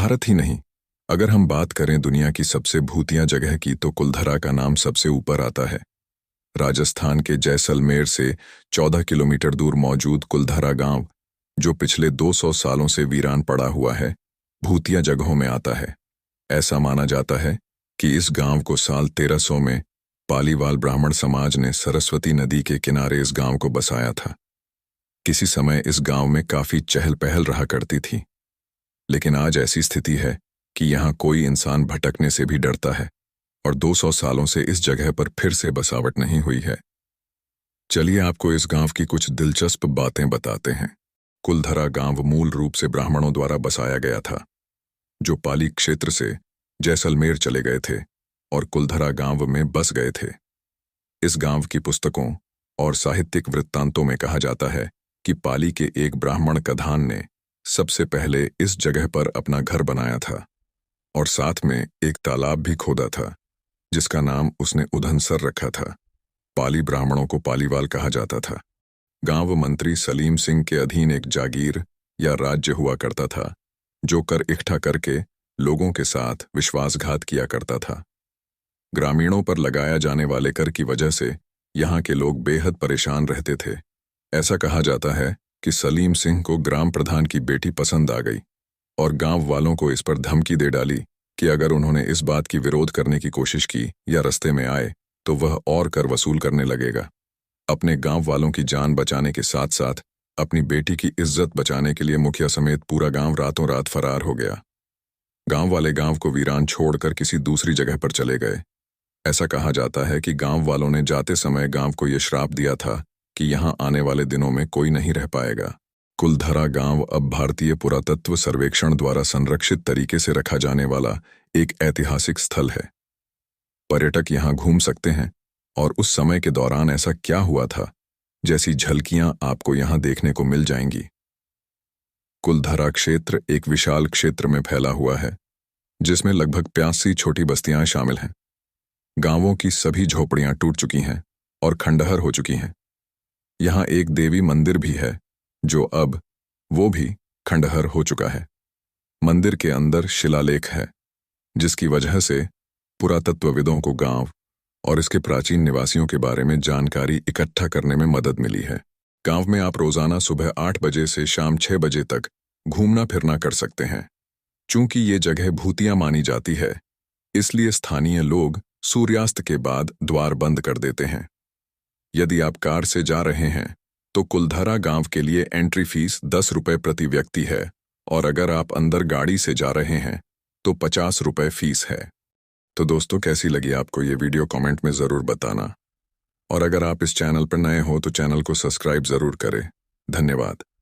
भारत ही नहीं, अगर हम बात करें दुनिया की सबसे भूतिया जगह की तो कुलधरा का नाम सबसे ऊपर आता है। राजस्थान के जैसलमेर से 14 किलोमीटर दूर मौजूद कुलधरा गांव, जो पिछले 200 सालों से वीरान पड़ा हुआ है, भूतिया जगहों में आता है। ऐसा माना जाता है कि इस गांव को साल 1300 में पालीवाल ब्राह्मण समाज ने सरस्वती नदी के किनारे इस गांव को बसाया था। किसी समय इस गांव में काफी चहल पहल रहा करती थी, लेकिन आज ऐसी स्थिति है कि यहाँ कोई इंसान भटकने से भी डरता है और 200 सालों से इस जगह पर फिर से बसावट नहीं हुई है। चलिए आपको इस गांव की कुछ दिलचस्प बातें बताते हैं। कुलधरा गांव मूल रूप से ब्राह्मणों द्वारा बसाया गया था, जो पाली क्षेत्र से जैसलमेर चले गए थे और कुलधरा गांव में बस गए थे। इस गांव की पुस्तकों और साहित्यिक वृत्तांतों में कहा जाता है कि पाली के एक ब्राह्मण कधान ने सबसे पहले इस जगह पर अपना घर बनाया था और साथ में एक तालाब भी खोदा था, जिसका नाम उसने उधनसर रखा था। पाली ब्राह्मणों को पालीवाल कहा जाता था। गांव मंत्री सलीम सिंह के अधीन एक जागीर या राज्य हुआ करता था, जो कर इकट्ठा करके लोगों के साथ विश्वासघात किया करता था। ग्रामीणों पर लगाया जाने वाले कर की वजह से यहाँ के लोग बेहद परेशान रहते थे। ऐसा कहा जाता है कि सलीम सिंह को ग्राम प्रधान की बेटी पसंद आ गई और गांव वालों को इस पर धमकी दे डाली कि अगर उन्होंने इस बात की विरोध करने की कोशिश की या रास्ते में आए तो वह और कर वसूल करने लगेगा। अपने गांव वालों की जान बचाने के साथ साथ अपनी बेटी की इज्जत बचाने के लिए मुखिया समेत पूरा गांव रातों रात फरार हो गया। गांव वाले गांव को वीरान छोड़कर किसी दूसरी जगह पर चले गए। ऐसा कहा जाता है कि गांव वालों ने जाते समय गांव को यह श्राप दिया था कि यहां आने वाले दिनों में कोई नहीं रह पाएगा। कुलधरा गांव अब भारतीय पुरातत्व सर्वेक्षण द्वारा संरक्षित तरीके से रखा जाने वाला एक ऐतिहासिक स्थल है। पर्यटक यहां घूम सकते हैं और उस समय के दौरान ऐसा क्या हुआ था जैसी झलकियां आपको यहां देखने को मिल जाएंगी। कुलधरा क्षेत्र एक विशाल क्षेत्र में फैला हुआ है, जिसमें लगभग 85 छोटी बस्तियां शामिल हैं। गांवों की सभी झोपड़ियां टूट चुकी हैं और खंडहर हो चुकी हैं। यहाँ एक देवी मंदिर भी है, जो अब वो भी खंडहर हो चुका है। मंदिर के अंदर शिलालेख है, जिसकी वजह से पुरातत्वविदों को गांव और इसके प्राचीन निवासियों के बारे में जानकारी इकट्ठा करने में मदद मिली है। गांव में आप रोजाना सुबह 8 बजे से शाम 6 बजे तक घूमना फिरना कर सकते हैं। चूंकि ये जगह भूतिया मानी जाती है, इसलिए स्थानीय लोग सूर्यास्त के बाद द्वार बंद कर देते हैं। यदि आप कार से जा रहे हैं तो कुलधरा गांव के लिए एंट्री फीस 10 रुपये प्रति व्यक्ति है और अगर आप अंदर गाड़ी से जा रहे हैं तो 50 रुपये फीस है। तो दोस्तों, कैसी लगी आपको ये वीडियो कमेंट में ज़रूर बताना और अगर आप इस चैनल पर नए हो तो चैनल को सब्सक्राइब ज़रूर करें। धन्यवाद।